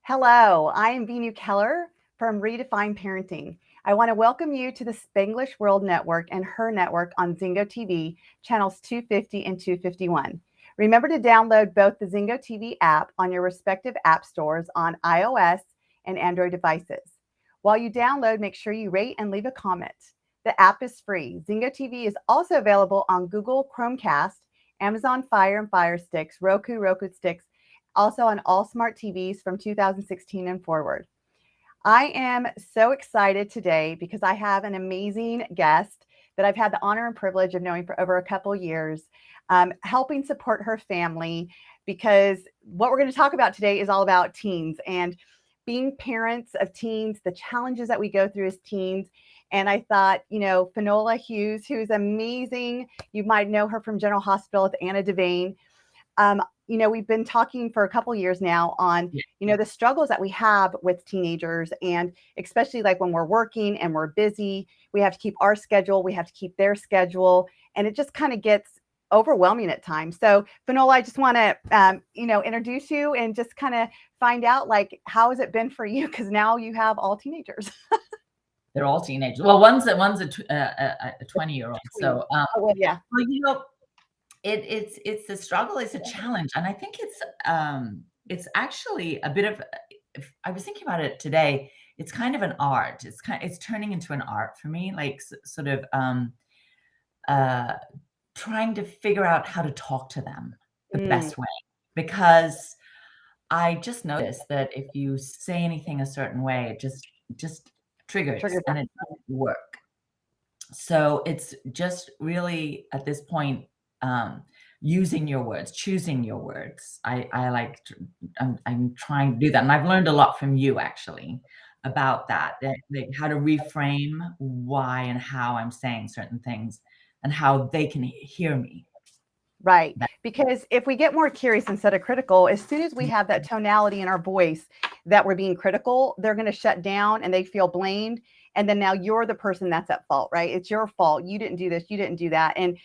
Hello, I am Vinu Keller from ReDefine Parenting. I want to welcome you to the Spanglish World Network and her network on Zingo TV, channels 250 and 251. Remember to download both the Zingo TV app on your respective app stores on iOS and Android devices. While you download, make sure you rate and leave a comment. The app is free. Zingo TV is also available on Google Chromecast, Amazon Fire and Fire Sticks, Roku Sticks, also on all smart TVs from 2016 and forward. I am so excited today because I have an amazing guest that I've had the honor and privilege of knowing for over a couple years, helping support her family, because what we're going to talk about today is all about teens and being parents of teens, the challenges that we go through as teens. And I thought, Finola Hughes, who's amazing, you might know her from General Hospital with Anna Devane. We've been talking for a couple years now on, the struggles that we have with teenagers, and especially like when we're working and we're busy, we have to keep our schedule, we have to keep their schedule, and it just kind of gets overwhelming at times. So Finola, I just want to, introduce you and just kind of find out, like, how has it been for you? Because now you have all teenagers. They're all teenagers. Well, one's a 20-year-old. So, yeah. Well, it's a struggle, it's a challenge, and I think it's actually a bit of. I was thinking about it today. It's kind of an art. It's turning into an art for me, like sort of trying to figure out how to talk to them the best way, because I just noticed that if you say anything a certain way, it just triggers and it doesn't work. So it's just really at this point using your words, choosing your words. I'm trying to do that, and I've learned a lot from you actually about that, how to reframe why and how I'm saying certain things and how they can hear me. Right. Because if we get more curious instead of critical, as soon as we have that tonality in our voice that we're being critical, they're going to shut down and they feel blamed. And then now you're the person that's at fault, right? It's your fault. You didn't do this. You didn't do that. And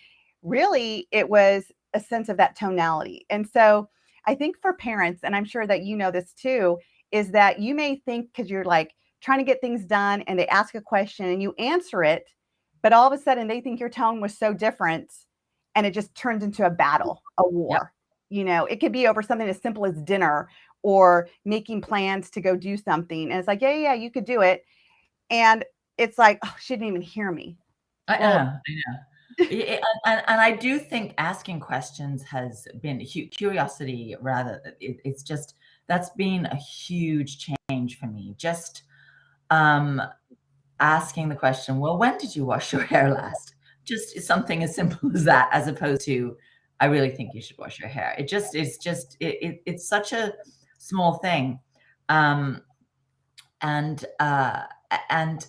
really, it was a sense of that tonality. And so I think for parents, and I'm sure that you know this too, is that you may think because you're like trying to get things done and they ask a question and you answer it, but all of a sudden they think your tone was so different and it just turns into a battle, a war. Yep. It could be over something as simple as dinner or making plans to go do something. And it's like, yeah, you could do it. And it's like, oh, she didn't even hear me. I know. And I do think asking questions has been curiosity, rather. It's just, that's been a huge change for me. Just asking the question, well, when did you wash your hair last? Just something as simple as that, as opposed to, I really think you should wash your hair. It's such a small thing. And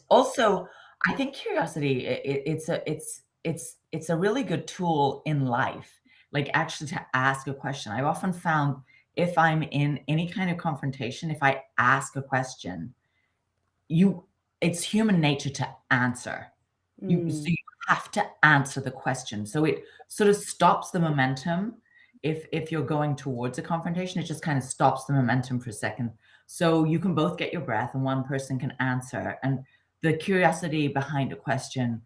also I think curiosity, it's a really good tool in life, like actually to ask a question. I've often found if I'm in any kind of confrontation, if I ask a question, it's human nature to answer. So you have to answer the question. So it sort of stops the momentum. If you're going towards a confrontation, it just kind of stops the momentum for a second. So you can both get your breath and one person can answer. And the curiosity behind a question,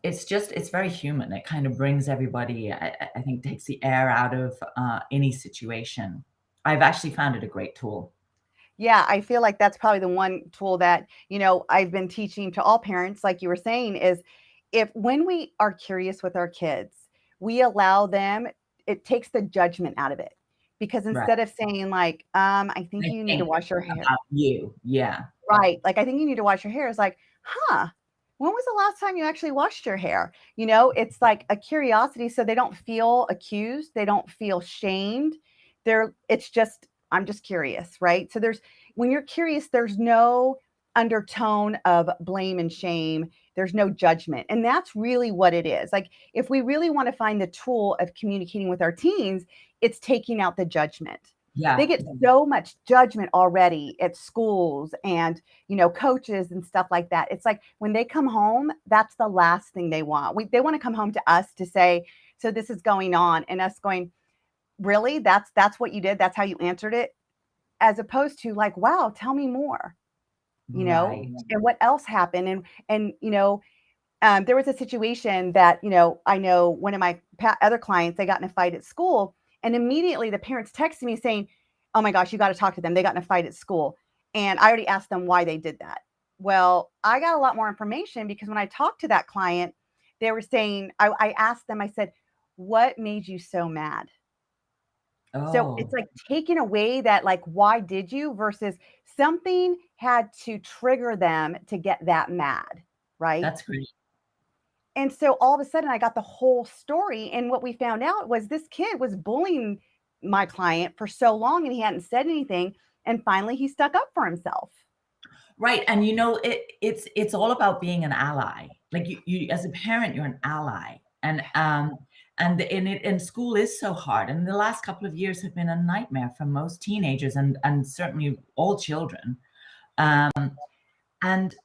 it's very human. It kind of brings everybody, I think, takes the air out of any situation. I've actually found it a great tool. Yeah, I feel like that's probably the one tool that, I've been teaching to all parents, like you were saying, is when we are curious with our kids, we allow them, it takes the judgment out of it. Because instead of saying like, I think you need to wash your hair. About you. Yeah. Right. Like, I think you need to wash your hair. It's like, when was the last time you actually washed your hair? It's like a curiosity. So they don't feel accused. They don't feel shamed. It's just, I'm just curious. Right. So when you're curious, there's no undertone of blame and shame. There's no judgment. And that's really what it is. Like, if we really want to find the tool of communicating with our teens, it's taking out the judgment. Yeah. They get so much judgment already at schools and, coaches and stuff like that. It's like when they come home, that's the last thing they want. They want to come home to us to say, so this is going on, and us going, really? That's what you did? That's how you answered it? as opposed to like, wow, tell me more, Right. and what else happened. And there was a situation that, I know one of my other clients, they got in a fight at school, and immediately the parents texted me saying, oh my gosh, you got to talk to them. They got in a fight at school. And I already asked them why they did that. Well, I got a lot more information because when I talked to that client, they were saying, I asked them, I said, what made you so mad? So it's Oh, like taking away that, like, why did you versus something had to trigger them to get that mad, right? that's great. And so all of a sudden I got the whole story. And what we found out was this kid was bullying my client for so long and he hadn't said anything. And finally he stuck up for himself. Right, and it's all about being an ally. Like you as a parent, you're an ally, and school is so hard. And the last couple of years have been a nightmare for most teenagers and certainly all children. Um, and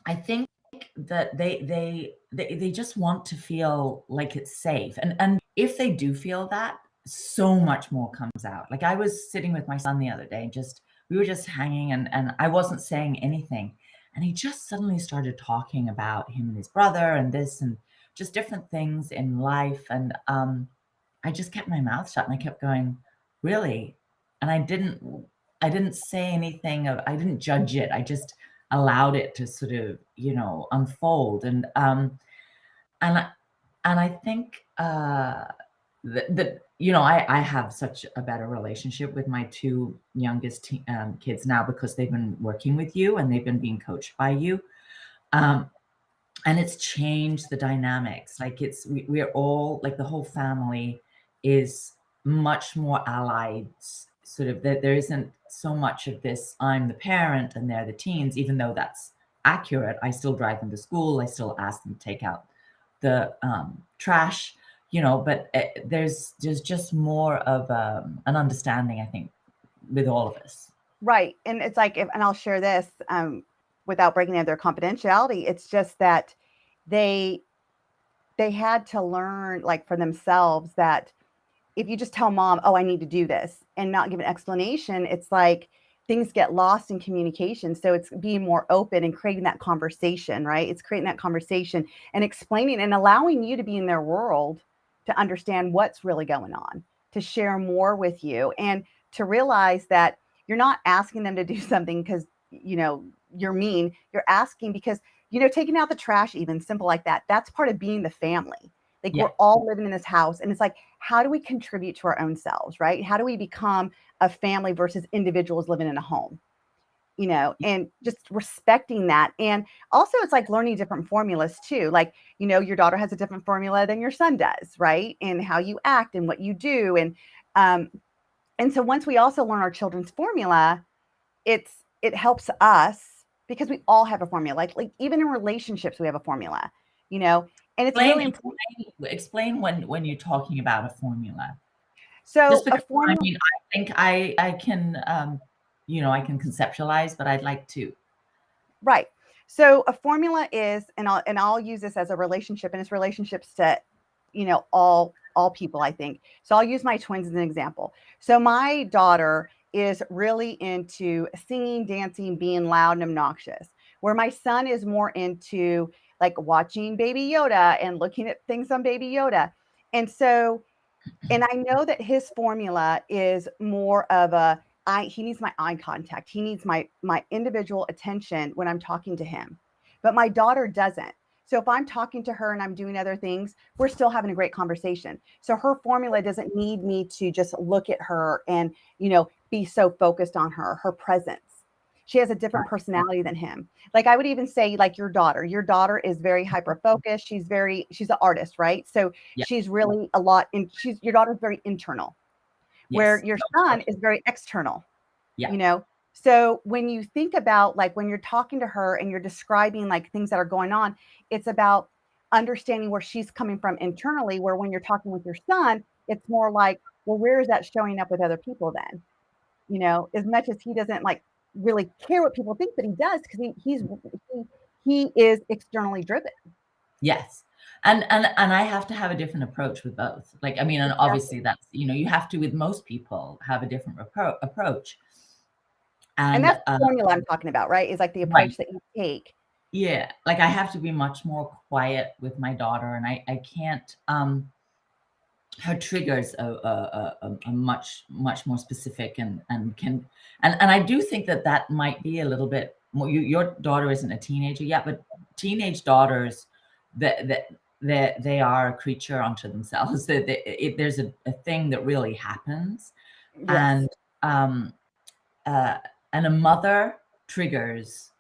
I think that they just want to feel like it's safe, and if they do feel that, so much more comes out. Like, I was sitting with my son the other day, just we were just hanging, and I wasn't saying anything, and he just suddenly started talking about him and his brother and this and just different things in life, and, I just kept my mouth shut, and I kept going, "Really?" And I didn't say anything of I didn't judge it, I just allowed it to sort of, unfold, and I and I think, that, I have such a better relationship with my 2 youngest kids now because they've been working with you and they've been being coached by you, um, and it's changed the dynamics. Like, we're all like, the whole family is much more allied, sort of, that there isn't so much of this, I'm the parent and they're the teens, even though that's accurate. I still drive them to school, I still ask them to take out the trash, but there's just more of an understanding, I think, with all of us. Right. And it's like, and I'll share this without breaking into their confidentiality. It's just that they, they had to learn like for themselves that if you just tell mom, oh, I need to do this and not give an explanation, it's like things get lost in communication. So it's being more open and creating that conversation, right? It's creating that conversation and explaining and allowing you to be in their world to understand what's really going on, to share more with you, and to realize that you're not asking them to do something because, you're mean. You're asking because, taking out the trash, even simple like that, that's part of being the family. Like Yeah. we're all living in this house. And it's like, how do we contribute to our own selves, right? How do we become a family versus individuals living in a home, and just respecting that. And also, it's like learning different formulas too. Like, your daughter has a different formula than your son does, right? And how you act and what you do. Um, and so once we also learn our children's formula, it helps us because we all have a formula. Like even in relationships, we have a formula, and it's Explain really important. explain when you're talking about a formula. Just So a because, I formula. mean, I think I can, I can conceptualize, but I'd like to. Right. So a formula is, and I'll use this as a relationship, and it's relationships to, all people, I think. So I'll use my twins as an example. So my daughter is really into singing, dancing, being loud and obnoxious, where my son is more into like watching Baby Yoda and looking at things on Baby Yoda. And so, and I know that his formula is more of a he needs my eye contact. He needs my individual attention when I'm talking to him. But my daughter doesn't. So if I'm talking to her and I'm doing other things, we're still having a great conversation. So her formula doesn't need me to just look at her and, be so focused on her presence. She has a different personality than him. Like I would even say like your daughter is very hyper focused. She's an artist, right? So Yeah, she's really a lot in she's your daughter's very internal, where yes. your No, son totally. is very external, Yeah. you know? So when you think about like when you're talking to her and you're describing like things that are going on, it's about understanding where she's coming from internally, where when you're talking with your son, it's more like, well, where is that showing up with other people then? As much as he doesn't like really care what people think, but he does because he is externally driven. Yes. And I have to have a different approach with both. Like, I mean, and Exactly. obviously that's, you have to, with most people, have a different approach. And And that's the formula I'm talking about, right? Is like the right. approach that you take. Yeah, like I have to be much more quiet with my daughter, and I can't. Her triggers are much more specific and can and I do think that that might be a little bit more. Your daughter isn't a teenager yet, but teenage daughters that they are a creature unto themselves. There's a thing that really happens, Yes. and um, uh, and a mother triggers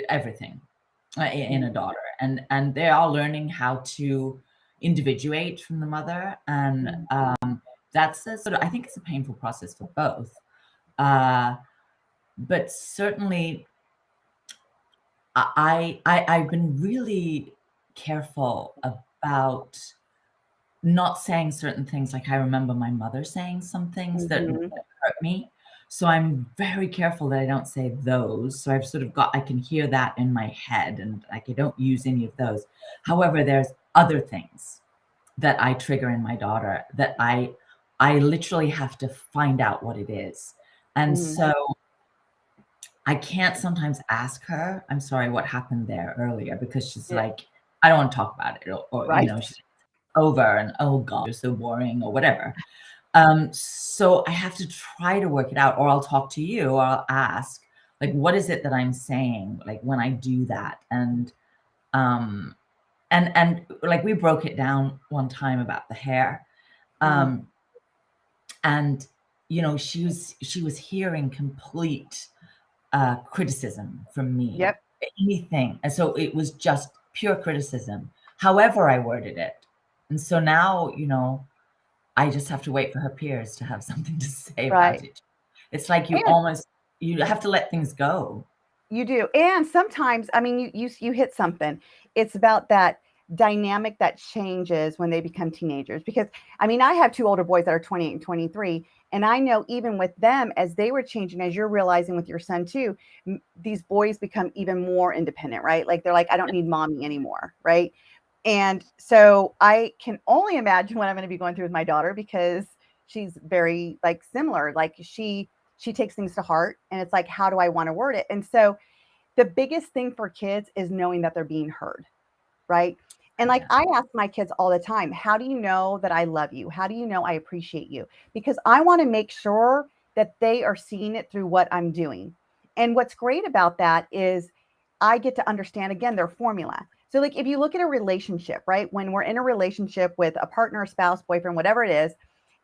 everything in a Mhm. daughter, and they are learning how to individuate from the mother, and Mhm. that's a sort of, I think it's a painful process for both, uh, but certainly I've been really careful about not saying certain things. Like I remember my mother saying some things that Mhm. hurt me. So I'm very careful that I don't say those. So I've sort of got, I can hear that in my head and like I don't use any of those. However, there's other things that I trigger in my daughter that I literally have to find out what it is. And Mhm. so I can't sometimes ask her, I'm sorry, what happened there earlier, because she's Yeah. like, I don't want to talk about it, or you Right. know, she's over and oh God, you're so boring or whatever. So I have to try to work it out, or I'll talk to you, or I'll ask, like, what is it that I'm saying, like when I do that, um, and like we broke it down one time about the hair, Mhm. um, and you know, she was hearing complete criticism from me, Yep. anything, and so it was just pure criticism, however I worded it, and so now you know. I just have to wait for her peers to have something to say about Right. it. It's like And you have to let things go. you do. And sometimes, I mean, you hit something. It's about that dynamic that changes when they become teenagers. Because I mean, I have two older boys that are 28 and 23, and I know even with them as they were changing, as you're realizing with your son too, these boys become even more independent, right? Like they're like, I don't need mommy anymore, right? And so I can only imagine what I'm going to be going through with my daughter because she's very like similar. Like she takes things to heart and it's like, how do I want to word it? And so the biggest thing for kids is knowing that they're being heard, right? And like Yeah. I ask my kids all the time, how do you know that I love you? How do you know I appreciate you? Because I want to make sure that they are seeing it through what I'm doing. And what's great about that is I get to understand again their formula. So like if you look at a relationship, right? When we're in a relationship with a partner, spouse, boyfriend, whatever it is,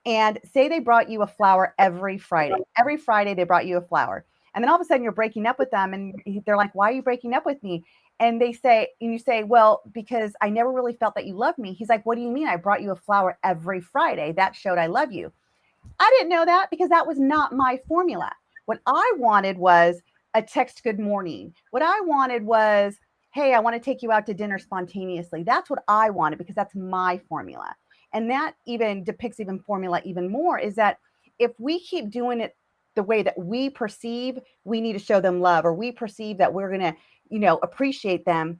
and say they brought you a flower every Friday. Every Friday they brought you a flower. And then all of a sudden you're breaking up with them and they're like, "Why are you breaking up with me?" And they say, and you say, "Well, because I never really felt that you loved me." He's like, "What do you mean? I brought you a flower every Friday. That showed I love you." I didn't know that because that was not my formula. What I wanted was a text good morning. What I wanted was, hey, I want to take you out to dinner spontaneously. That's what I wanted because that's my formula. And that even depicts even formula even more is that if we keep doing it the way that we perceive we need to show them love or we perceive that we're going to, appreciate them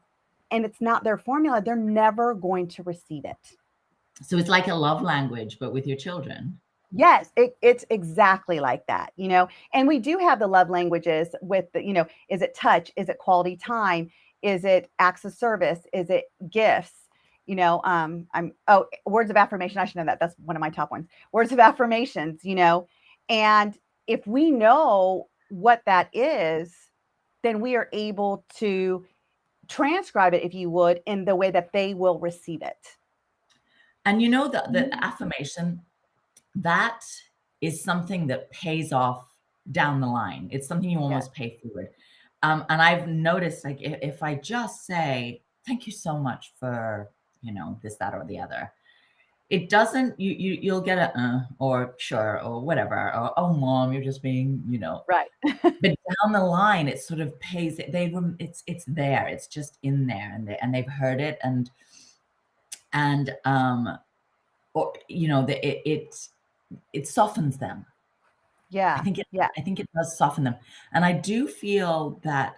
and it's not their formula, they're never going to receive it. So it's like a love language, but with your children. Yes, it's exactly like that, and we do have the love languages with the, is it touch? Is it quality time? Is it acts of service? Is it gifts? Words of affirmation. I should know that. That's one of my top ones. Words of affirmations, and if we know what that is, then we are able to transcribe it, if you would, in the way that they will receive it. And you know the affirmation, that is something that pays off down the line. It's something you Yeah. almost pay forward. And I've noticed like if I just say, thank you so much for, you know, this, that, or the other, it doesn't you'll get a or sure or whatever, or oh mom, you're just being, you know, Right. but down the line it sort of pays it. It's there, it's just in there, and they've heard it, and or you know it softens them. I Yeah. think it Yeah. I think it does soften them, and I do feel that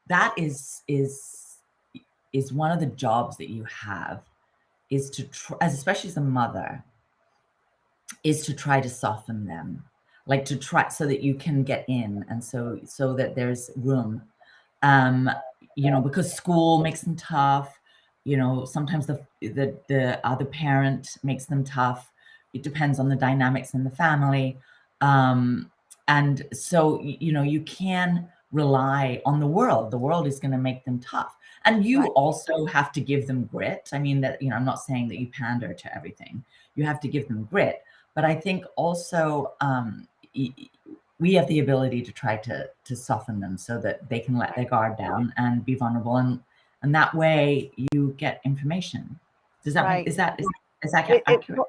that is one of the jobs that you have, is to try, as especially as a mother, is to try to soften them. like to try so that you can get in, and so that there's room. Um, because school makes them tough. Sometimes the other parent makes them tough. It depends on the dynamics in the family. And so, you can rely on the world. The world is going to make them tough. And you Right. also have to give them grit. I mean, that, I'm not saying that you pander to everything. You have to give them grit. But I think also, we have the ability to try to soften them so that they can let their guard down and be vulnerable, and that way you get information. Does that make Right. is that It, it, accurate?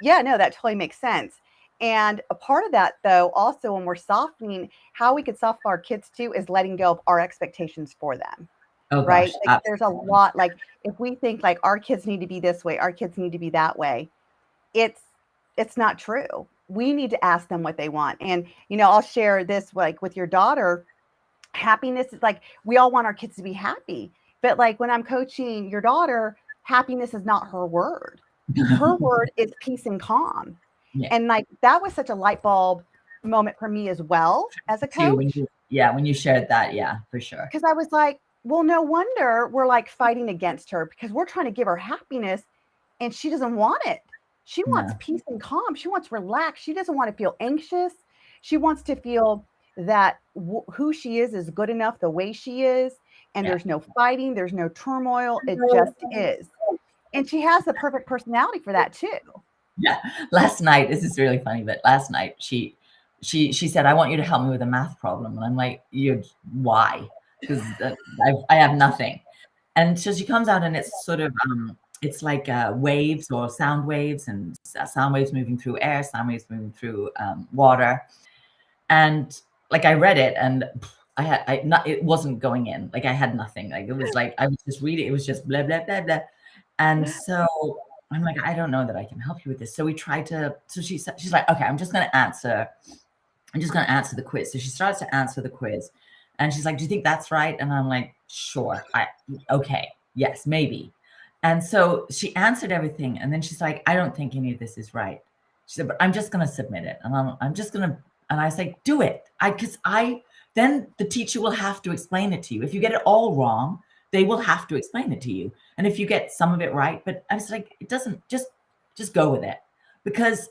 yeah, no, that totally makes sense. And a part of that, though, also when we're softening, how we could soften our kids too is letting go of our expectations for them. Oh Right? gosh, Like there's a absolutely. lot, like if we think like our kids need to be this way, our kids need to be that way, it's it's not true. We need to ask them what they want. And I'll share this, like with your daughter, happiness is like we all want our kids to be happy. But like when I'm coaching your daughter, happiness is not her word. Her word is peace and calm. Yeah, And like that was such a light bulb moment for me as well as a too, coach, when you shared that, yeah, for sure. because I was like, well, no wonder we're like fighting against her because we're trying to give her happiness and she doesn't want it. She wants No, peace and calm. She wants relax. She doesn't want to feel anxious. She wants to feel that who she is good enough the way she is. And yeah. there's no fighting, there's no turmoil. It just is. And she has the perfect personality for that too. Yeah. Last night, this is really funny, but last night she said, "I want you to help me with a math problem." And I'm like, "You why?" Because I have nothing. And so she comes out and it's sort of it's like waves or sound waves, and sound waves moving through air, sound waves moving through water. And like I read it and I not it wasn't going in. Like I had nothing. Like it was like I was just reading, it was just blah blah blah blah. And so I'm like, I don't know that I can help you with this. So we tried to, so she's like, okay, I'm just going to answer the quiz. So she starts to answer the quiz and she's like, do you think that's right? And I'm like, sure. Okay. Yes, maybe. And so she answered everything. And then she's like, I don't think any of this is right. She said, but I'm just going to submit it. And I'm just going to, and I was like, do it. Then the teacher will have to explain it to you. If you get it all wrong, they will have to explain it to you. And if you get some of it right, but I was like, it doesn't, just go with it. Because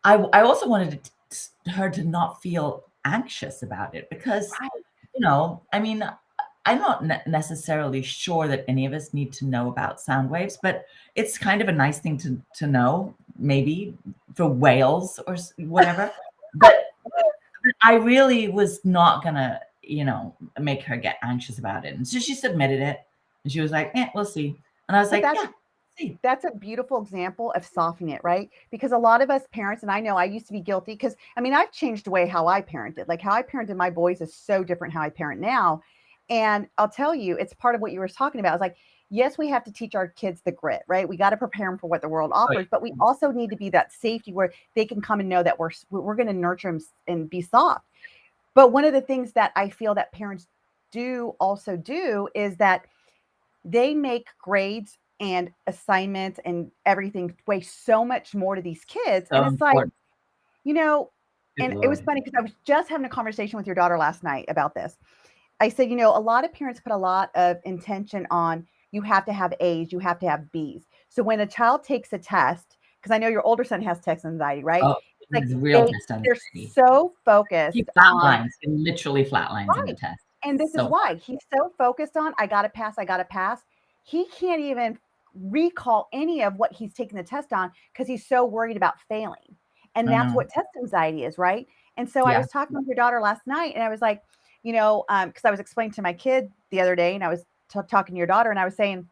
I also wanted her to not feel anxious about it because, Right. I mean, I'm not necessarily sure that any of us need to know about sound waves, but it's kind of a nice thing to know, maybe for whales or whatever. But I really was not gonna, make her get anxious about it. And so she submitted it and she was like, we'll see. And I was But like, yeah, see. that's a beautiful example of softening it, right? Because a lot of us parents, and I know I used to be guilty because I mean, I've changed the way how I parented. Like how I parented my boys is so different how I parent now. And I'll tell you, it's part of what you were talking about. It's like, yes, we have to teach our kids the grit, right? We got to prepare them for what the world Oh, offers, but we also need to be that safety where they can come and know that we're going to nurture them and be soft. But one of the things that I feel that parents do is that they make grades and assignments and everything weigh so much more to these kids. so And it's like, important. you know, Good and it was Lord. funny because I was just having a conversation with your daughter last night about this. I said, a lot of parents put a lot of intention on you have to have A's, you have to have B's. So when a child takes a test, because I know your older son has test anxiety, right? Oh, It's like he's real test they're anxiety. so He focused on flatlines, he literally flatlines in the right. test. And this is So why he's so focused on, I got to pass, I got to pass. He can't even recall any of what he's taking the test on because he's so worried about failing. And I that's know. what test anxiety is, right? And so I Yeah. was talking with your daughter last night and I was like, because I was explaining to my kid the other day and I was talking to your daughter and I was saying,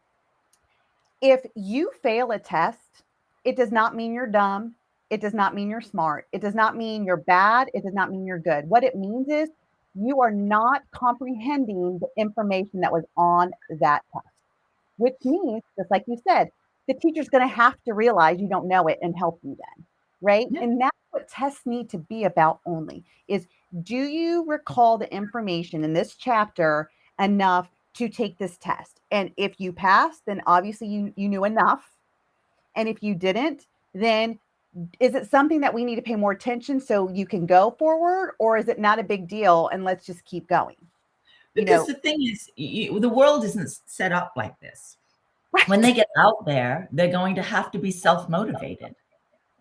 if you fail a test, it does not mean you're dumb. It does not mean you're smart. It does not mean you're bad. It does not mean you're good. What it means is you are not comprehending the information that was on that test, which means, just like you said, the teacher's going to have to realize you don't know it and help you then, right? Yeah. And that's what tests need to be about only is do you recall the information in this chapter enough to take this test? And if you pass, then obviously you knew enough. And if you didn't, then is it something that we need to pay more attention so you can go forward, or is it not a big deal and let's just keep going? Because the thing is, the world isn't set up like this. Right. When they get out there, they're going to have to be self-motivated.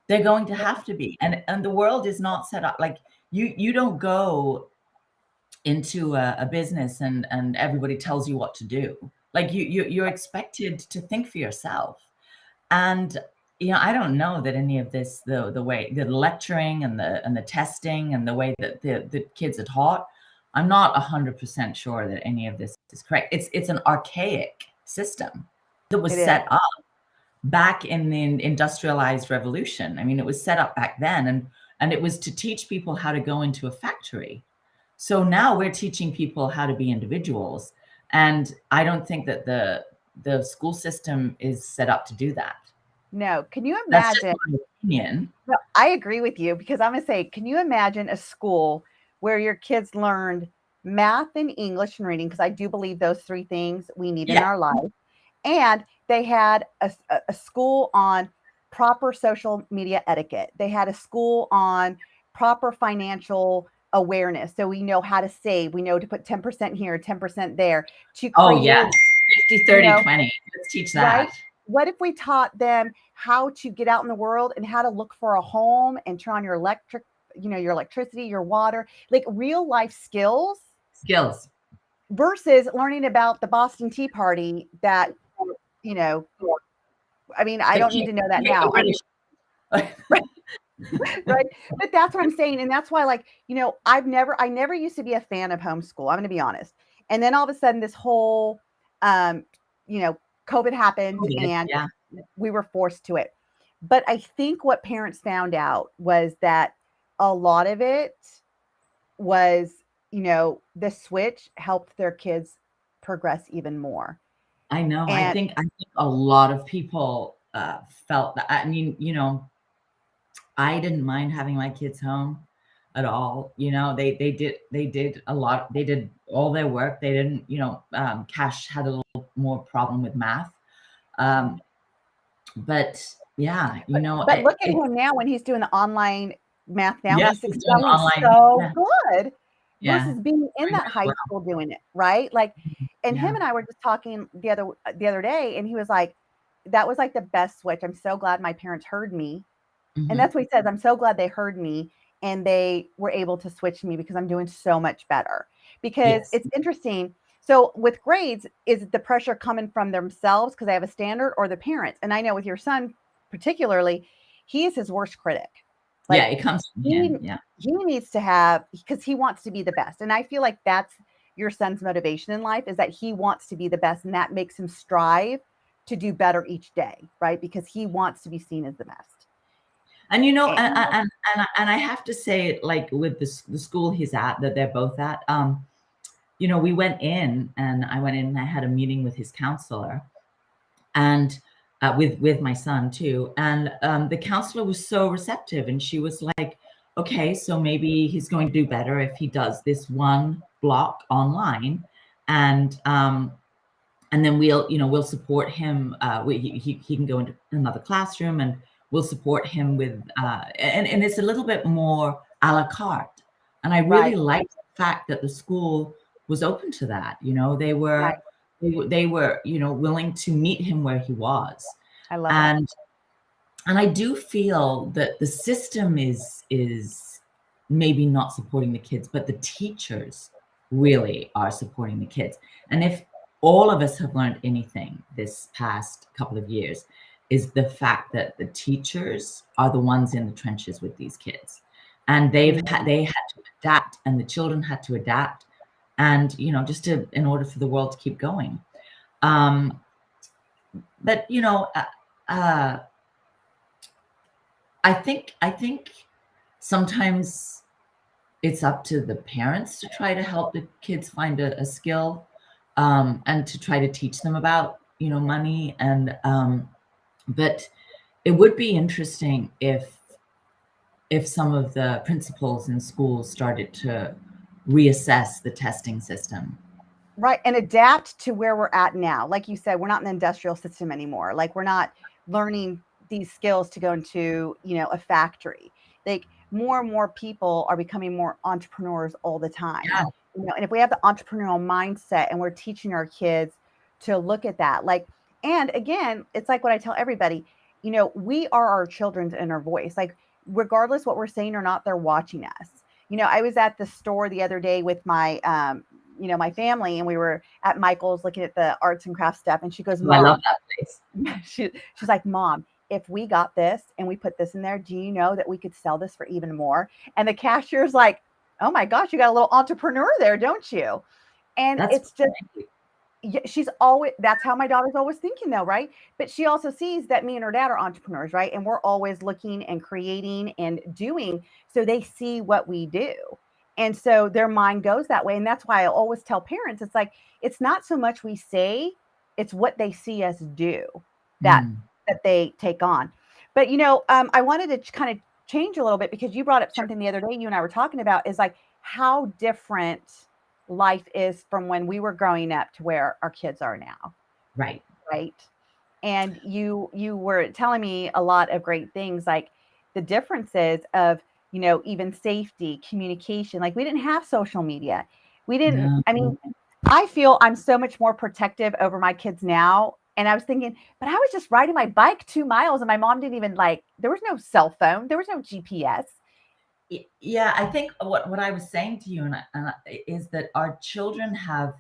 They're going to have to be, and the world is not set up like you don't go into a business and everybody tells you what to do. Like you're expected to think for yourself. And I don't know that any of this, the way the lecturing and the testing and the way that the kids are taught, I'm not 100% sure that any of this is correct. It's an archaic system that was set up back in the industrialized revolution. I mean, it was set up back then, and it was to teach people how to go into a factory. So now we're teaching people how to be individuals, and I don't think that the school system is set up to do that. No. Can you That's just imagine? my opinion. No, I agree with you, because I'm going to say, can you imagine a school where your kids learned math and English and reading? Because I do believe those three things we need in Yeah. our life. And they had a school on proper social media etiquette. They had a school on proper financial awareness. So we know how to save. We know to put 10% here, 10% there to Oh, create, yes. 50, 30, 20. Let's teach right? that. What if we taught them how to get out in the world and how to look for a home and turn on your your electricity, your water, like real life skills Skills. versus learning about the Boston Tea Party that, you know, I mean, I don't need to know that now. Right. But that's what I'm saying. And that's why, like, I never used to be a fan of homeschool. I'm going to be honest. And then all of a sudden, this whole, um, you know, COVID happened and Yeah. we were forced to it. But I think what parents found out was that a lot of it was, the switch helped their kids progress even more. I know. I And think a lot of people felt that. I mean, I didn't mind having my kids home at all. They did a lot. They did all their work. They didn't, Cash had a little more problem with math. But yeah, but look at him now when he's doing the online math now. yes, He's it's doing excelling online. so Yeah, good yeah, versus being in doing that really high well. school doing it, right? Like, and him Yeah. and I were just talking the other day, and he was like, that was like the best switch. I'm so glad my parents heard me. And Hmm. that's what he says. I'm so glad they heard me and they were able to switch me because I'm doing so much better. Because Yes. it's interesting. So with grades, is the pressure coming from themselves because they have a standard, or the parents? And I know with your son particularly, he is his worst critic. Yeah, Like it comes from he him. Yeah. he needs to have, because he wants to be the best. And I feel like that's your son's motivation in life, is that he wants to be the best, and that makes him strive to do better each day, right? Because he wants to be seen as the best. And And I have to say, like with the school he's at, that they're both at, we went in, and I went in and I had a meeting with his counselor, and with my son too. And the counselor was so receptive, and she was like, okay, so maybe he's going to do better if he does this one block online, and then we'll support him. He can go into another classroom, and we'll support him with and it's a little bit more a la carte. And I really right, liked the fact that the school was open to that. They right. were willing to meet him where he was. I love that. And I do feel that the system is maybe not supporting the kids, but the teachers really are supporting the kids. And if all of us have learned anything this past couple of years, is the fact that the teachers are the ones in the trenches with these kids. And they had to adapt, and the children had to adapt, and just in order for the world to keep going. But uh, I think sometimes it's up to the parents to try to help the kids find a skill, and to try to teach them about money. And but it would be interesting if some of the principals in schools started to reassess the testing system. Right, and adapt to where we're at now. Like you said, we're not in the industrial system anymore. Like, we're not learning these skills to go into, a factory. Like more and more people are becoming more entrepreneurs all the time. Yeah. And if we have the entrepreneurial mindset and we're teaching our kids to look at that, like, and again, it's like what I tell everybody, we are our children's inner voice. Like, regardless what we're saying or not, they're watching us. I was at the store the other day with my family, and we were at Michael's looking at the arts and crafts stuff. And she goes, Oh, I love "Mom," that place. she's like, "Mom, if we got this and we put this in there, do you know that we could sell this for even more?" And the cashier's like, "Oh my gosh, you got a little entrepreneur there, don't you?" And That's it's just, great. yeah, she's always, that's how my daughter's always thinking though, right? But she also sees that me and her dad are entrepreneurs, right? And we're always looking and creating and doing, so they see what we do. And so their mind goes that way. And that's why I always tell parents, it's like, it's not so much we say, it's what they see us do that Mm, that they take on. But I wanted to kind of change a little bit, because you brought up sure. something the other day, you and I were talking about, is like how different life is from when we were growing up to where our kids are now, Right. right? And you were telling me a lot of great things, like the differences of, even safety, communication. Like, we didn't have social media. We didn't, No. I mean, I feel I'm so much more protective over my kids now. And I was thinking, but I was just riding my bike 2 miles and my mom didn't even, like, there was no cell phone, there was no GPS. Yeah, I think what I was saying to you is that our children have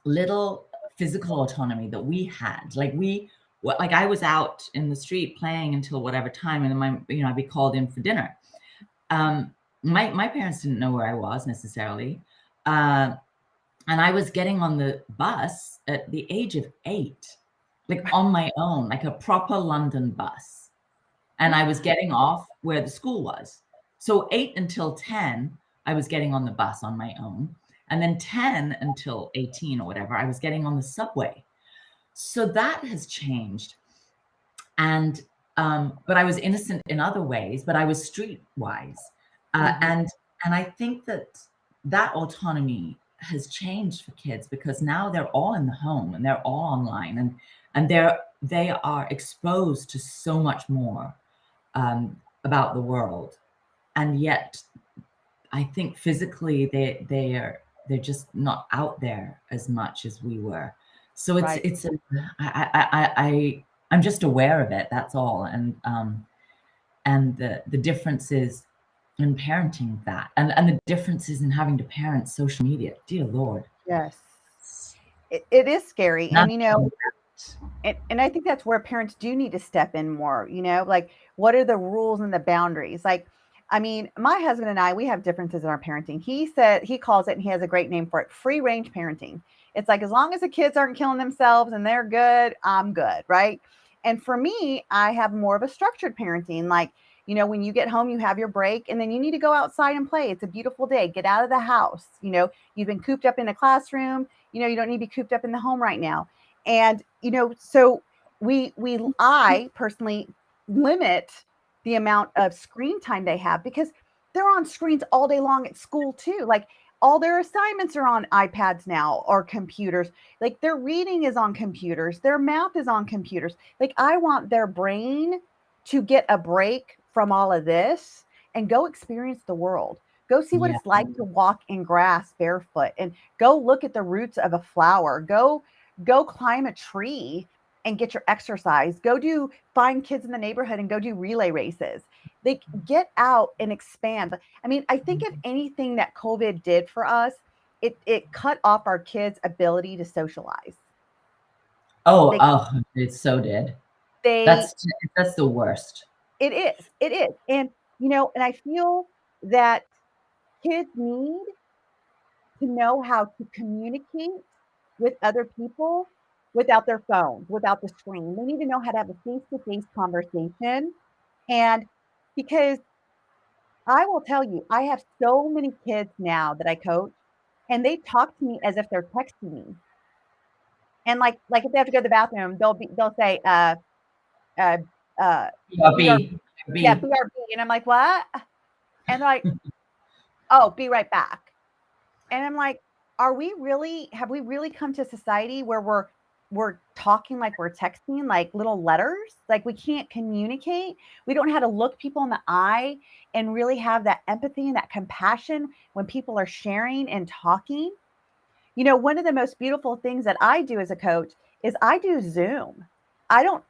little physical autonomy that we had. Like I was out in the street playing until whatever time, and then I'd be called in for dinner. My parents didn't know where I was necessarily, uh, and I was getting on the bus at the age of 8, like on my own, like a proper London bus, and I was getting off where the school was. So 8 until 10, I was getting on the bus on my own. And then 10 until 18 or whatever, I was getting on the subway. So that has changed. And, but I was innocent in other ways, but I was streetwise. Uh, Mhm. and, and I think that autonomy has changed for kids because now they're all in the home and they're all online and they are exposed to so much more about the world, and yet I think physically they're just not out there as much as we were. So Right. I'm just aware of it. That's all, and the differences in parenting that, and the differences in having to parent social media. Dear Lord, Yes. It is scary. not And and I think that's where parents do need to step in more, like, what are the rules and the boundaries? Like, I mean, my husband and I, we have differences in our parenting. He said, he calls it, and he has a great name for it, free range parenting. It's like, as long as the kids aren't killing themselves and they're good, I'm good, right? And for me, I have more of a structured parenting. Like, when you get home, you have your break, and then you need to go outside and play. It's a beautiful day. Get out of the house. You've been cooped up in a classroom. You don't need to be cooped up in the home right now. And so I personally limit the amount of screen time they have, because they're on screens all day long at school too. Like, all their assignments are on iPads now, or computers. Like, their reading is on computers, their math is on computers. Like, I want their brain to get a break from all of this and go experience the world. Go see what yeah. it's like to walk in grass barefoot, and go look at the roots of a flower. Go climb a tree and get your exercise. Find kids in the neighborhood and go do relay races. They get out and expand. I mean, I think if anything that COVID did for us, it cut off our kids' ability to socialize. Oh, They oh, it so did. they That's that's the worst. it is. And I feel that kids need to know how to communicate with other people without their phones, without the screen. They need to know how to have a face-to-face conversation. And because I will tell you, I have so many kids now that I coach, and they talk to me as if they're texting me. And like if they have to go to the bathroom, they'll say, uh, BRB, BRB, yeah, BRB. BRB, and I'm like, what? And they're like, oh, be right back. And I'm like, have we really come to a society where we're we're talking like we're texting, like little letters, like we can't communicate. We don't know how to look people in the eye and really have that empathy and that compassion when people are sharing and talking. One of the most beautiful things that I do as a coach is I do Zoom. I don't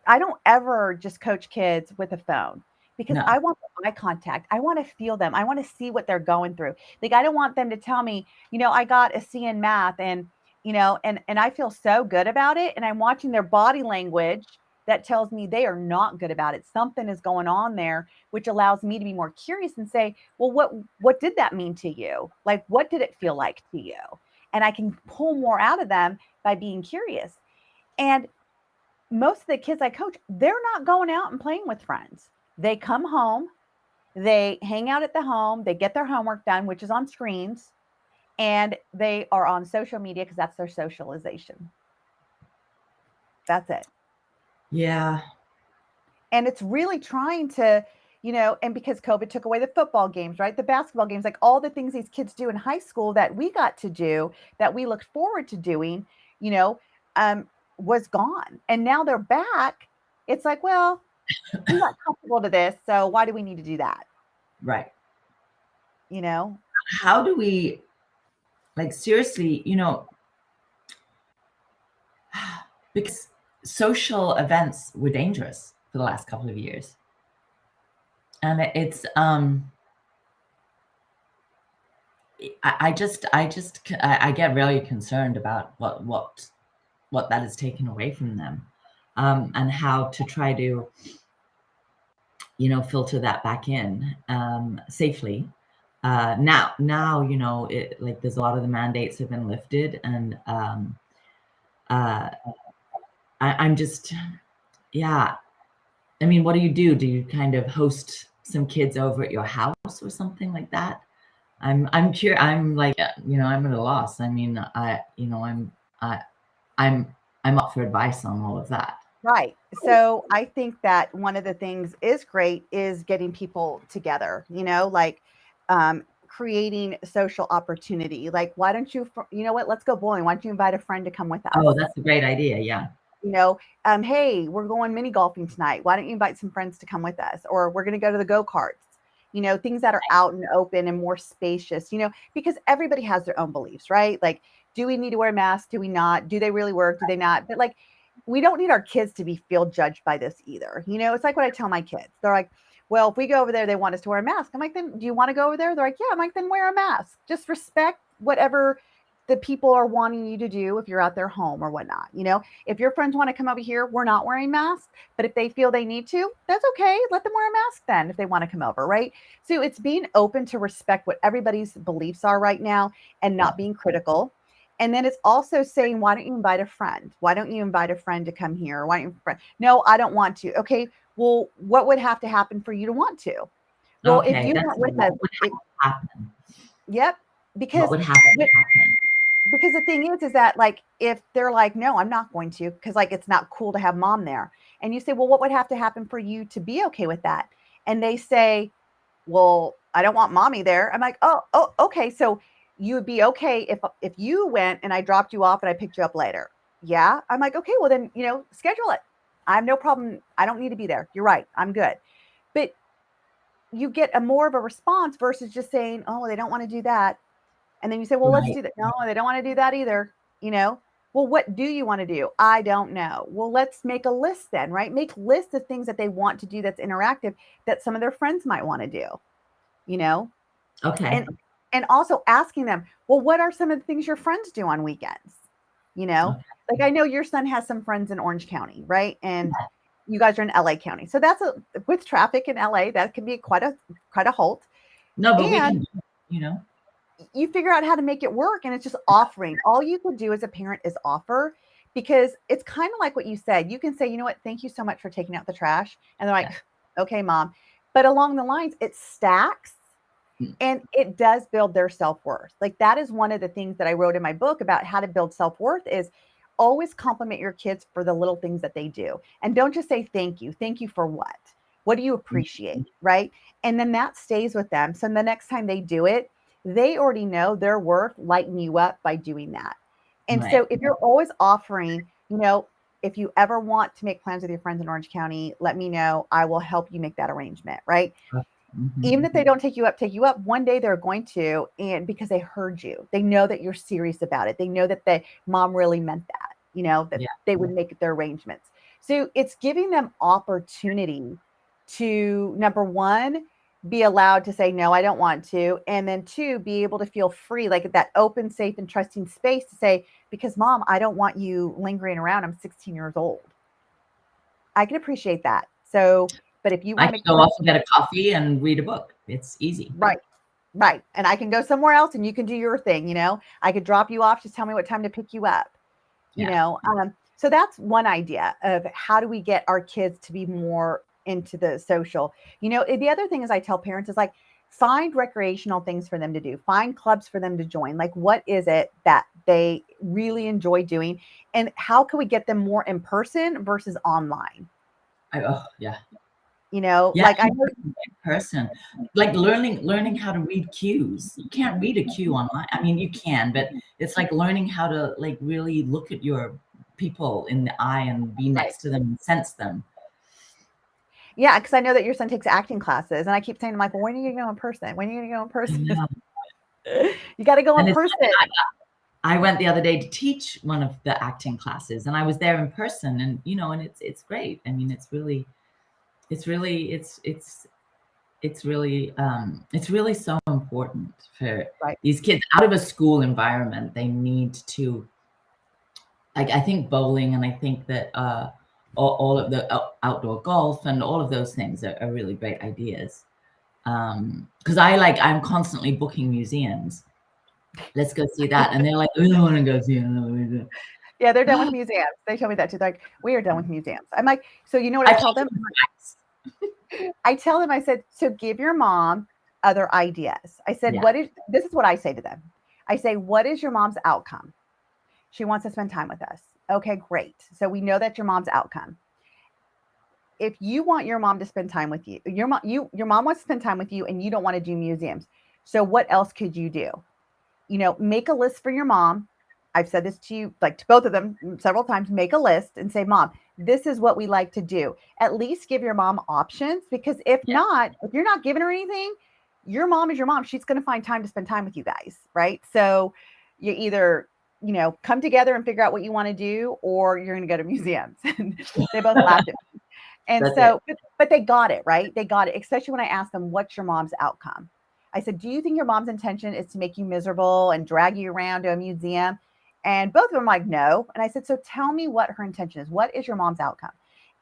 ever just coach kids with a phone because No. I want eye contact. I want to feel them. I want to see what they're going through. Like I don't want them to tell me, I got a C in math and and I feel so good about it and I'm watching their body language that tells me they are not good about it. Something is going on there, which allows me to be more curious and say, well, what did that mean to you? Like what did it feel like to you? And I can pull more out of them by being curious. And most of the kids I coach, they're not going out and playing with friends. They come home, they hang out at the home, they get their homework done, which is on screens, and they are on social media because that's their socialization. That's it. Yeah. And it's really trying to, and because COVID took away the football games, right? The basketball games, like all the things these kids do in high school that we got to do, that we looked forward to doing, you know, um, was gone. And now they're back. It's like, well, we got comfortable to this. So why do we need to do that? Right. You know? How do we, like, seriously, because social events were dangerous for the last couple of years. And I get really concerned about what that has taken away from them, and how to try to, filter that back in, safely. Now, like there's a lot of the mandates have been lifted, and uh, I'm just, yeah. I mean, what do you do? Do you kind of host some kids over at your house or something like that? I'm curious. I'm like, I'm at a loss. I mean, I'm I'm up for advice on all of that. Right. So I think that one of the things is great is getting people together, like creating social opportunity. Like, why don't you, you know what, let's go bowling. Why don't you invite a friend to come with us? Oh, that's a great idea. Yeah. Hey, we're going mini golfing tonight. Why don't you invite some friends to come with us? Or we're going to go to the go-karts. Things that are out and open and more spacious, because everybody has their own beliefs, right? Like, do we need to wear a mask? Do we not? Do they really work? Do they not? But like, we don't need our kids to be feel judged by this either. It's like what I tell my kids. They're like, well, if we go over there, they want us to wear a mask. I'm like, then do you want to go over there? They're like, yeah. I'm like, then wear a mask. Just respect whatever the people are wanting you to do if you're out their home or whatnot. If your friends want to come over here, we're not wearing masks. But if they feel they need to, that's okay. Let them wear a mask then if they want to come over, right? So it's being open to respect what everybody's beliefs are right now and Yeah. not being critical. And then it's also saying, why don't you invite a friend? Why don't you invite a friend to come here? Why don't you? No, I don't want to. Okay, well, what would have to happen for you to want to? Well, if Okay, you that's went with what us, would happen. yep, What because would have to happen? because the thing is that like if they're like, no, I'm not going to, because like it's not cool to have mom there, and you say, well, what would have to happen for you to be okay with that? And they say, well, I don't want mommy there. I'm like, oh, okay. So you would be okay if you went and I dropped you off and I picked you up later. Yeah. I'm like, okay, well then, schedule it. I have no problem. I don't need to be there. You're right. I'm good. But you get a more of a response versus just saying, oh, they don't want to do that. And then you say, well, let's Right. do that. No, they don't want to do that either. You know, well, what do you want to do? I don't know. Well, let's make a list then, right? Make lists of things that they want to do that's interactive that some of their friends might want to do, you know, Okay. and also asking them, well, what are some of the things your friends do on weekends? You know, Okay. like I know your son has some friends in Orange County, right? And you guys are in LA County. So that's with traffic in LA, that can be quite a halt. No, but we And can, you know. you figure out how to make it work, and it's just offering. All you can do as a parent is offer, because it's kind of like what you said. You can say, you know what, thank you so much for taking out the trash, and they're Yeah. like, okay, mom. But along the lines, it stacks Mm. and it does build their self-worth. Like that is one of the things that I wrote in my book about how to build self-worth is always compliment your kids for the little things that they do, and don't just say thank you. Thank you for what do you appreciate, right? And then that stays with them, so the next time they do it, they already know their worth lighting you up by doing that. And Right. so if you're always offering, you know, if you ever want to make plans with your friends in Orange County, let me know. I will help you make that arrangement, right? Mhm. Even if they don't take you up, one day they're going to, and because they heard you, they know that you're serious about it. They know that the mom really meant that, that Yeah. they would make their arrangements. So it's giving them opportunity to, number one, be allowed to say no, I don't want to, and then two, be able to feel free, like that open, safe, and trusting space to say, because mom, I don't want you lingering around. I'm 16 years old. I can appreciate that. So, but if you I want to can make go plans, off and get a coffee and read a book. It's easy. right. Right. And I can go somewhere else and you can do your thing. I could drop you off. Just tell me what time to pick you up. Yeah. So that's one idea of how do we get our kids to be more into the social. The other thing is I tell parents is like, find recreational things for them to do, find clubs for them to join. Like, what is it that they really enjoy doing? And how can we get them more in person versus online? Oh, yeah. Yeah, Like I know, in person. Like learning how to read cues. You can't read a cue online. I mean, you can, but it's like learning how to like really look at your people in the eye and be right. next to them and sense them. Yeah, because I know that your son takes acting classes, and I keep saying to Michael, "When are you going to go in person? When are you going to go in I person? know. You got to go in And it's person." funny, I went the other day to teach one of the acting classes and I was there in person and and it's great. I mean, it's really it's really so important for Right. these kids out of a school environment. They need to, like, I think bowling and I think that all of the outdoor golf and all of those things are really great ideas. Because I'm constantly booking museums. Let's go see that, and they're like, we don't want to go see another museum. Yeah, they're done with museums. They told me that too. They're like, we are done with museums. I'm like, so you know what I I tell told them? them I tell them, I said, so give your mom other ideas. I said, yeah, this is what I say to them. I say, what is your mom's outcome? She wants to spend time with us. Okay, great. So we know that your mom's outcome. If you want your mom to spend time with you, your mom wants to spend time with you and you don't want to do museums. So what else could you do? Make a list for your mom. I've said this to you, like to both of them several times. Make a list and say, Mom, this is what we like to do. At least give your mom options, because if yeah, not, if you're not giving her anything, your mom is your mom. She's going to find time to spend time with you guys. Right. So you either, come together and figure out what you want to do, or you're going to go to museums. And they both laughed at me. And that's it. so, but they got it, right? They got it, especially when I asked them, what's your mom's outcome? I said, do you think your mom's intention is to make you miserable and drag you around to a museum? And both of them like, no. And I said, so tell me what her intention is. What is your mom's outcome?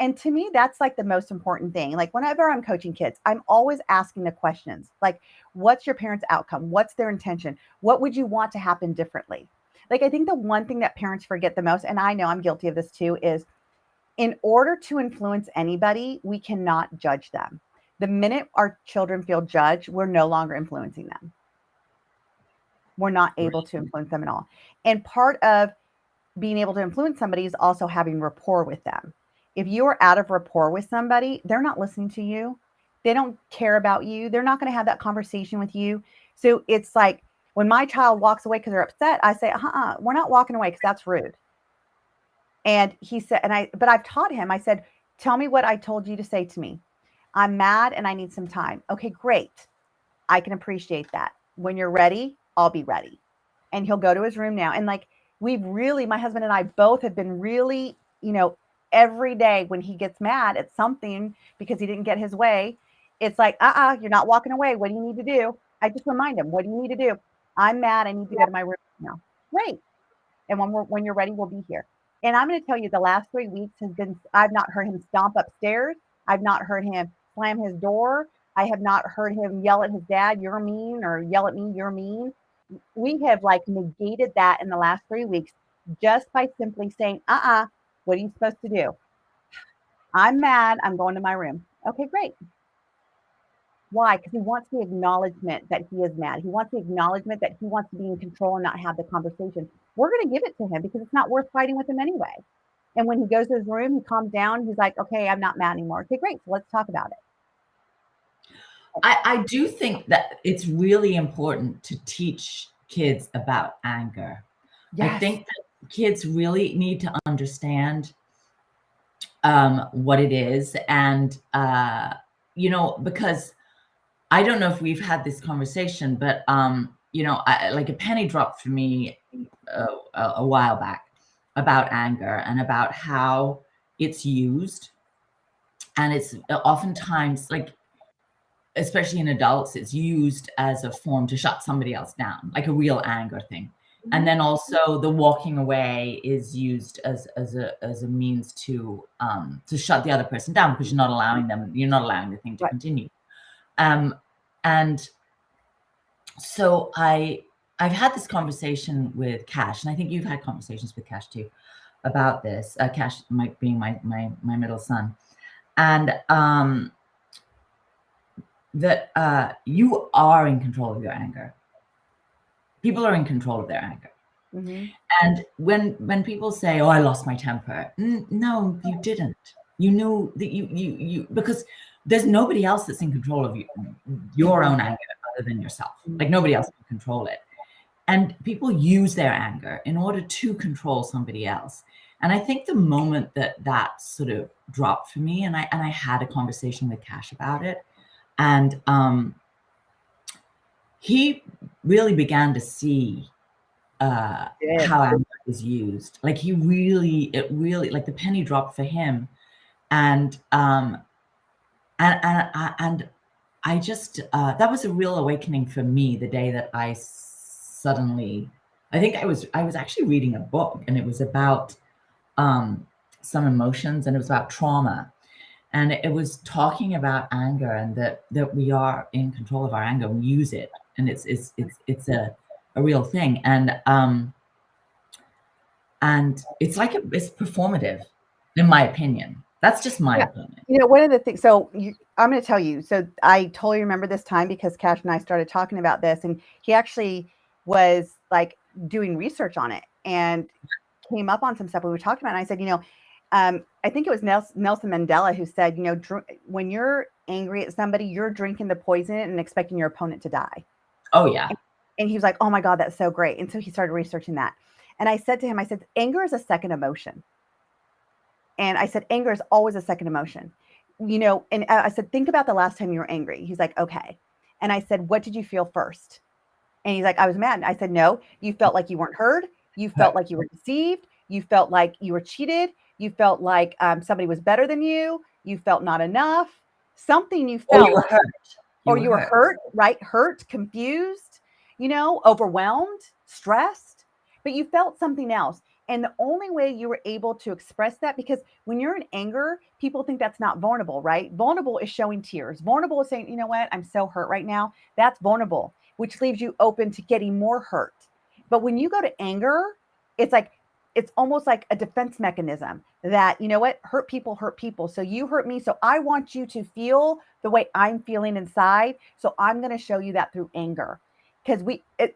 And to me, that's like the most important thing. Like whenever I'm coaching kids, I'm always asking the questions like, what's your parents' outcome? What's their intention? What would you want to happen differently? Like, I think the one thing that parents forget the most, and I know I'm guilty of this too, is in order to influence anybody, we cannot judge them. The minute our children feel judged, we're no longer influencing them. We're not able to influence them at all. And part of being able to influence somebody is also having rapport with them. If you are out of rapport with somebody, they're not listening to you. They don't care about you. They're not going to have that conversation with you. So it's like when my child walks away because they're upset, I say, we're not walking away because that's rude. And he said, but I've taught him, I said, tell me what I told you to say to me. I'm mad and I need some time. Okay, great. I can appreciate that. When you're ready, I'll be ready. And he'll go to his room now. And like, my husband and I both have been really, every day when he gets mad at something because he didn't get his way, it's like, you're not walking away. What do you need to do? I just remind him, what do you need to do? I'm mad. I need to go to my room now. Great. And when you're ready, we'll be here. And I'm going to tell you, the last 3 weeks has been, I've not heard him stomp upstairs. I've not heard him slam his door. I have not heard him yell at his dad, you're mean, or yell at me, you're mean. We have like negated that in the last 3 weeks just by simply saying, what are you supposed to do? I'm mad. I'm going to my room. Okay, great. Why? Because he wants the acknowledgement that he is mad. He wants the acknowledgement that he wants to be in control and not have the conversation. We're going to give it to him because it's not worth fighting with him anyway. And when he goes to his room, he calms down. He's like, okay, I'm not mad anymore. Okay, great. So let's talk about it. I do think that it's really important to teach kids about anger. I Yes. think kids really need to understand what it is. And, because I don't know if we've had this conversation, but, like a penny dropped for me a while back about anger and about how it's used. And it's oftentimes, like, especially in adults, it's used as a form to shut somebody else down, like a real anger thing. And then also the walking away is used as a means to shut the other person down, because you're not allowing the thing to Right. continue. And so I've had this conversation with Cash, and I think you've had conversations with Cash too about this. Cash being my middle son, and that you are in control of your anger. People are in control of their anger. And when people say, "Oh, I lost my temper," no, you didn't. You knew that you because there's nobody else that's in control of your own anger other than yourself. Like, nobody else can control it. And people use their anger in order to control somebody else. And I think the moment that sort of dropped for me, and I had a conversation with Cash about it, and he really began to see how anger is used. Like, it really, like, the penny dropped for him. And I just that was a real awakening for me, the day that I suddenly, I think I was actually reading a book, and it was about some emotions, and it was about trauma, and it was talking about anger, and that we are in control of our anger, and we use it, and it's a real thing. And it's like it's performative, in my opinion. That's just my opinion. One of the things, I'm going to tell you, so I totally remember this time because Cash and I started talking about this, and he actually was like doing research on it and came up on some stuff we were talking about. And I said, I think it was Nelson Mandela who said, when you're angry at somebody, you're drinking the poison and expecting your opponent to die. Oh, yeah. And he was like, oh my God, that's so great. And so he started researching that. And I said to him, anger is a second emotion. And I said, anger is always a second emotion. And I said, think about the last time you were angry. He's like, okay. And I said, what did you feel first? And he's like, I was mad. And I said, no, you felt like you weren't heard. You felt like you were deceived. You felt like you were cheated. You felt like somebody was better than you. You felt not enough. Something you felt. Or you were hurt. You were hurt, right? Hurt, confused, overwhelmed, stressed. But you felt something else. And the only way you were able to express that, because when you're in anger, people think that's not vulnerable, right? Vulnerable is showing tears. Vulnerable is saying, you know what, I'm so hurt right now. That's vulnerable, which leaves you open to getting more hurt. But when you go to anger, it's almost like a defense mechanism that, hurt people. So you hurt me. So I want you to feel the way I'm feeling inside. So I'm going to show you that through anger. Because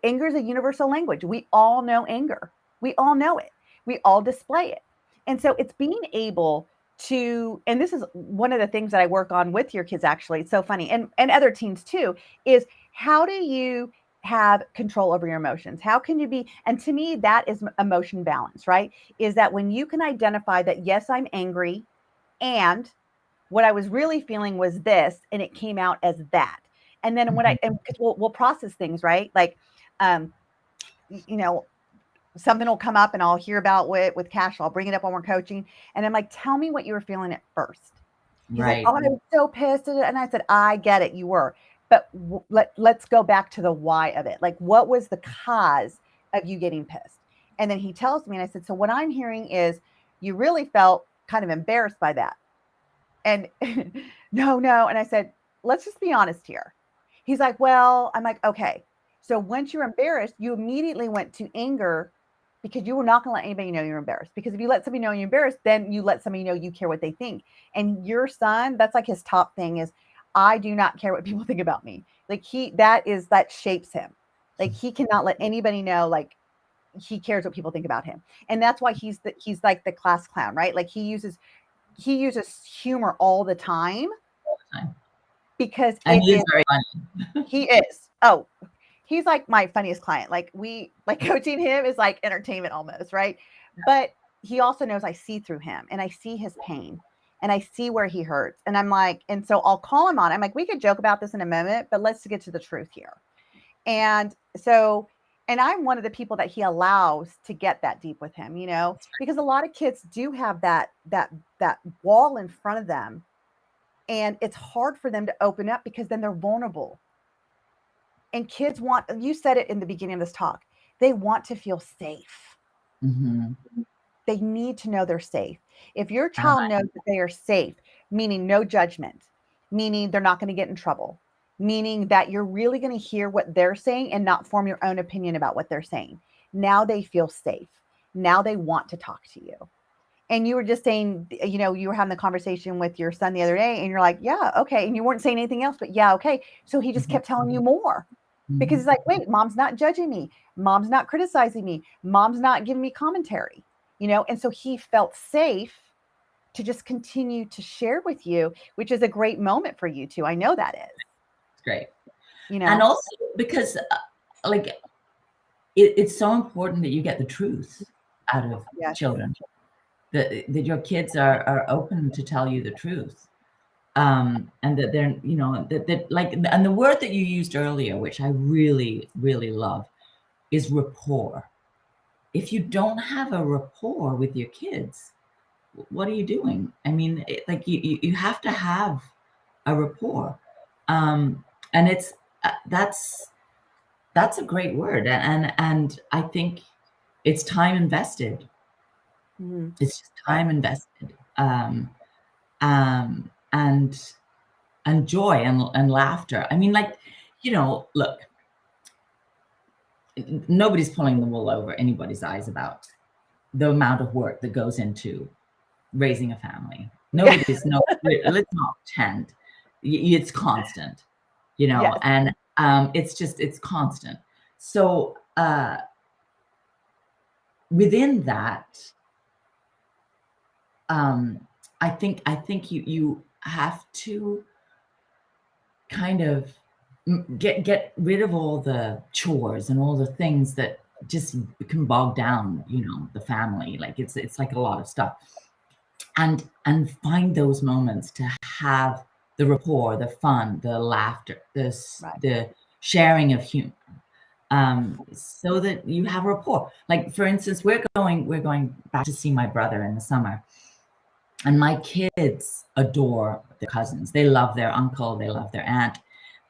anger is a universal language. We all know anger. We all know it. We all display it. And so it's being able to, and this is one of the things that I work on with your kids, actually. It's so funny. And other teens too, is how do you have control over your emotions? How can you be, and to me, that is emotion balance, right? Is that when you can identify that, yes, I'm angry, and what I was really feeling was this, and it came out as that. And then when because we'll process things, right? Like, something will come up and I'll hear about with Cash. I'll bring it up when we're coaching. And I'm like, tell me what you were feeling at first. He's like, oh, I was so pissed. And I said, I get it. You were. But let's go back to the why of it. Like, what was the cause of you getting pissed? And then he tells me, and I said, so what I'm hearing is you really felt kind of embarrassed by that. And no. And I said, let's just be honest here. He's like, well, I'm like, okay. So once you're embarrassed, you immediately went to anger because you were not going to let anybody know you're embarrassed. Because if you let somebody know you're embarrassed, then you let somebody know you care what they think. And your son, that's like his top thing is, I do not care what people think about me. Like that shapes him. Like he cannot let anybody know, like he cares what people think about him. And that's why he's like the class clown, right? Like he uses humor all the time because and he is very funny. He is. Oh, he's like my funniest client. Like coaching him is like entertainment almost, right? But he also knows I see through him and I see his pain and I see where he hurts. And I'm like, and so I'll call him on. I'm like, we could joke about this in a moment, but let's get to the truth here. And so, and I'm one of the people that he allows to get that deep with him, because a lot of kids do have that wall in front of them, and it's hard for them to open up because then they're vulnerable. And kids want, you said it in the beginning of this talk, they want to feel safe. Mm-hmm. They need to know they're safe. If your child knows that they are safe, meaning no judgment, meaning they're not going to get in trouble, meaning that you're really going to hear what they're saying and not form your own opinion about what they're saying. Now they feel safe. Now they want to talk to you. And you were just saying, you were having the conversation with your son the other day and you're like, yeah, okay. And you weren't saying anything else, but yeah, okay. So he just kept telling you more because he's like, wait, mom's not judging me. Mom's not criticizing me. Mom's not giving me commentary, And so he felt safe to just continue to share with you, which is a great moment for you too. I know that is. It's great. And also because it's so important that you get the truth out of children, that your kids are open to tell you the truth. And that they're, that like, and the word that you used earlier, which I really, really love, is rapport. If you don't have a rapport with your kids, what are you doing? I mean, you have to have a rapport. And it's, that's a great word. And I think it's time invested. Mm-hmm. It's just time invested. And joy and laughter. I mean, look, nobody's pulling the wool over anybody's eyes about the amount of work that goes into raising a family. Let's not pretend. It's constant, yes. And it's constant. So within that, I think you have to kind of get rid of all the chores and all the things that just can bog down, the family. Like it's like a lot of stuff, and find those moments to have the rapport, the fun, the laughter, the sharing of humor, so that you have rapport. Like for instance, we're going back to see my brother in the summer. And my kids adore their cousins. They love their uncle, they love their aunt,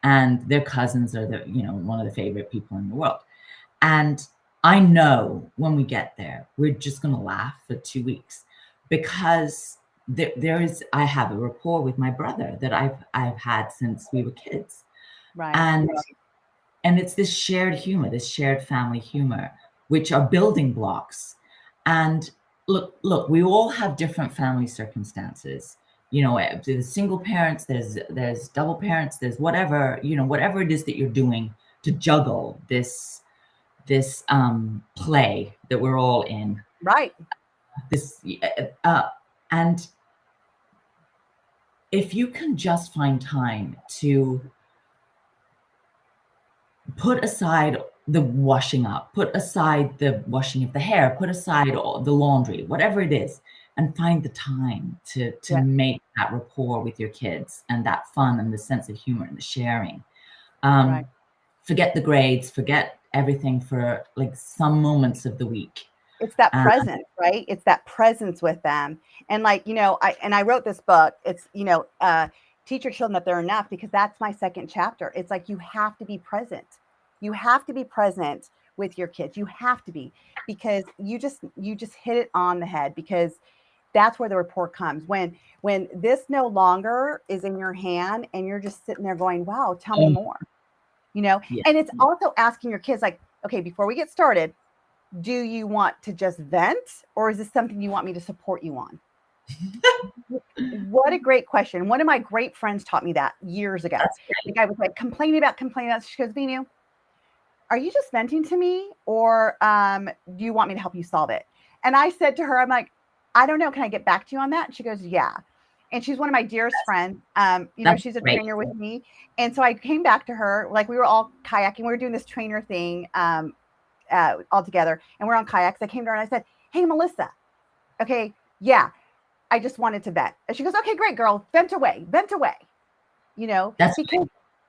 and their cousins are one of the favorite people in the world. And I know when we get there, we're just going to laugh for 2 weeks because I have a rapport with my brother that I've had since we were kids. Right. And it's this shared humor, this shared family humor, which are building blocks. And look, we all have different family circumstances. There's single parents, there's double parents, there's whatever it is that you're doing to juggle this play that we're all in. Right. And if you can just find time to put aside the washing up, put aside the washing of the hair, put aside the laundry, whatever it is, and find the time to make that rapport with your kids and that fun and the sense of humor and the sharing. Forget the grades, forget everything for like some moments of the week. It's that presence, right? It's that presence with them. And I wrote this book. It's, teach your children that they're enough, because that's my second chapter. It's like, you have to be present. You have to be present with your kids. You have to be, because you just hit it on the head, because that's where the rapport comes. When this no longer is in your hand and you're just sitting there going, wow, tell me more, And it's also asking your kids, like, okay, before we get started, do you want to just vent, or is this something you want me to support you on? What a great question. One of my great friends taught me that years ago. The guy was like complaining about. She goes, Vinu, are you just venting to me, or do you want me to help you solve it? And I said to her, I'm like, I don't know. Can I get back to you on that? And she goes, yeah. and she's one of my dearest friends. That's She's a great. trainer with me. And so I came back to her, like we were all kayaking. We were doing this trainer thing all together, and we're on kayaks. I came to her and I said, "Hey, Melissa, okay, yeah, I just wanted to vent." And she goes, "Okay, great, girl, vent away, vent away." That's Because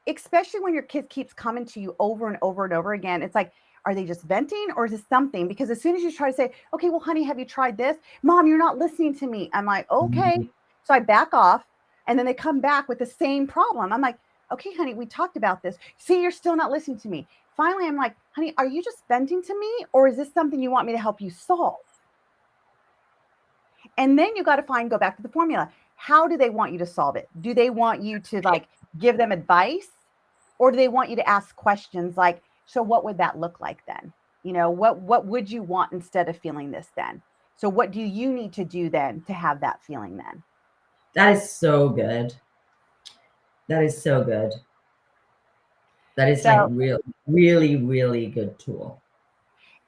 especially when your kid keeps coming to you over and over and over again, it's like, are they just venting or is this something? Because as soon as you try to say, okay, well, honey, have you tried this? Mom, you're not listening to me. I'm like, okay. Mhm. So I back off, and then they come back with the same problem. I'm like, okay, honey, we talked about this. See, you're still not listening to me. Finally, I'm like, honey, are you just venting to me, or is this something you want me to help you solve? And then you got to go back to the formula. How do they want you to solve it? Do they want you to like give them advice, or do they want you to ask questions like, so what would that look like then? What would you want instead of feeling this then? So what do you need to do then to have that feeling then? That is so good. That is so good. That is like So, real, really, really good tool.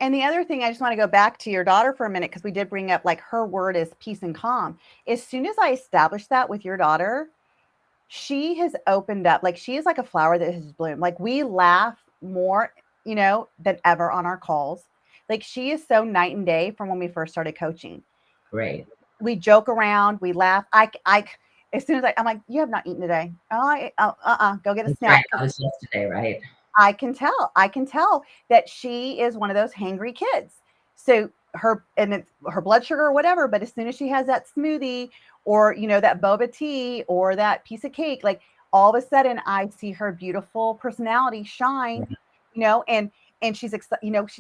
and the other thing, I just want to go back to your daughter for a minute, because we did bring up like her word is peace and calm. As soon as I established that with your daughter, she has opened up. Like, she is like a flower that has bloomed. Like, we laugh more, than ever on our calls. Like, she is so night and day from when we first started coaching. Great. We joke around, we laugh. As soon as I'm like, you have not eaten today. Go get a That's right. snack. That was yesterday, right? I can tell that she is one of those hangry kids. So her blood sugar or whatever, but as soon as she has that smoothie, or that boba tea or that piece of cake, like, all of a sudden I see her beautiful personality shine, Right. and she's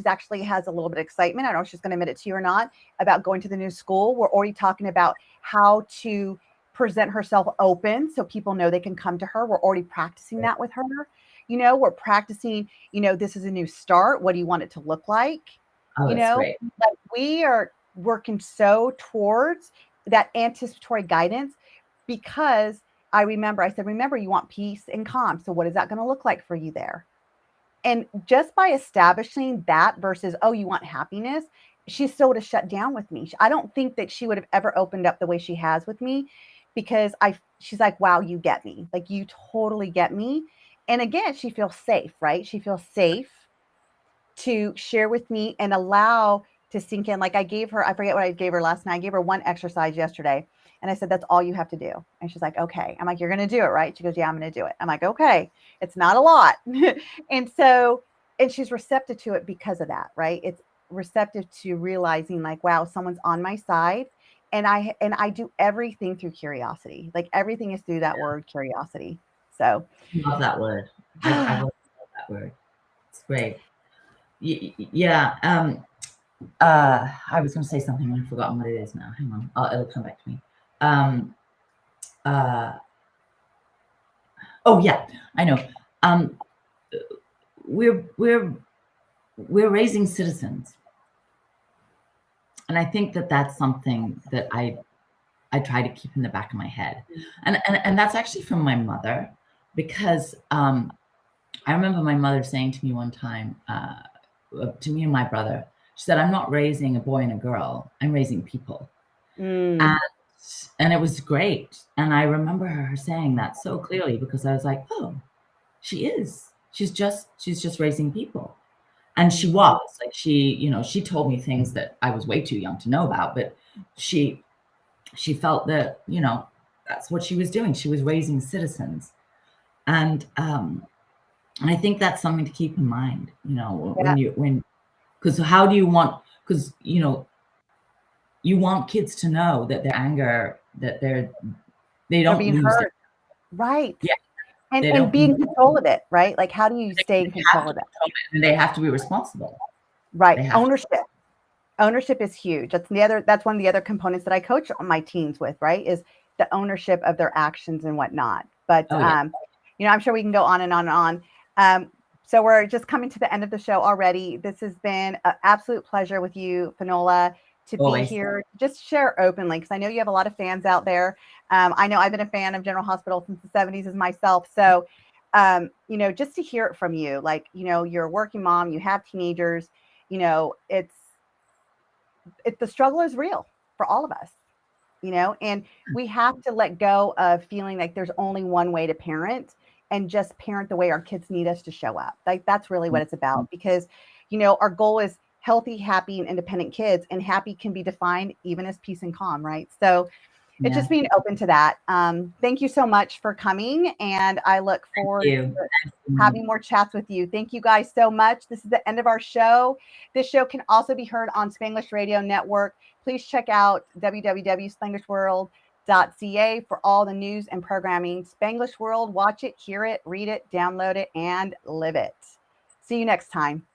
actually has a little bit of excitement. I don't know if she's going to admit it to you or not, about going to the new school. We're already talking about how to present herself open so people know they can come to her. We're already practicing that with her. We're practicing, this is a new start. What do you want it to look like? Oh, You that's know, great. like, we are working so towards that anticipatory guidance, because I said, remember, you want peace and calm. So what is that going to look like for you there? And just by establishing that versus, oh, you want happiness, she still would have shut down with me. I don't think that she would have ever opened up the way she has with me, because she's like, wow, you get me. Like, you totally get me. And again, she feels safe, right? She feels safe to share with me and allow to sink in. Like, I forget what I gave her last night. I gave her one exercise yesterday, and I said, that's all you have to do. And she's like, okay. I'm like, you're going to do it, right? She goes, yeah, I'm going to do it. I'm like, okay, it's not a lot. And she's receptive to it because of that, right? It's receptive to realizing, like, wow, someone's on my side. And I do everything through curiosity. Like, everything is through that word curiosity. So, Love that word. I've always loved that word. It's great. Yeah. I was going to say something and I've forgotten what it is now. Hang on. It'll come back to me. Uh, oh yeah, I know. We're raising citizens, and I think that that's something that I try to keep in the back of my head, and that's actually from my mother, because I remember my mother saying to me one time, to me and my brother, she said, "I'm not raising a boy and a girl. I'm raising people." mm, And it was great. And I remember her saying that so clearly, because I was like, oh, she is. She's just raising people. And she mhm. was like, she told me things that I was way too young to know about, but she felt that, that's what she was doing. She was raising citizens. And I think that's something to keep in mind, Yeah, because how do you want, because, you want kids to know that their anger, that they they're don't being lose their, heard. Right. yeah, And they and don't be lose, in control of it, right? Like, how do you stay in they have control to of it? control it, and they have to be responsible. Right. They have to. Ownership. Ownership is huge. That's one of the other components that I coach on my teams with, right? Is the ownership of their actions and whatnot. But Oh, yeah. I'm sure we can go on and on and on. So we're just coming to the end of the show already. This has been an absolute pleasure with you, Finola, to be Always. here, just share openly, because I know you have a lot of fans out there. I know I've been a fan of General Hospital since the 70s as myself. So, just to hear it from you, like, you're a working mom, you have teenagers, it's the struggle is real for all of us. and we have to let go of feeling like there's only one way to parent and just parent the way our kids need us to show up. Like that's really what it's about because, our goal is healthy, happy, and independent kids, and happy can be defined even as peace and calm, right? So it's Yeah. just being open to that. Thank you so much for coming, and I look Thank forward you. to Nice to meet having more chats with you. Thank you guys so much. This is the end of our show. This show can also be heard on Spanglish Radio Network. Please check out www.spanglishworld.ca for all the news and programming. Spanglish World, watch it, hear it, read it, download it, and live it. See you next time.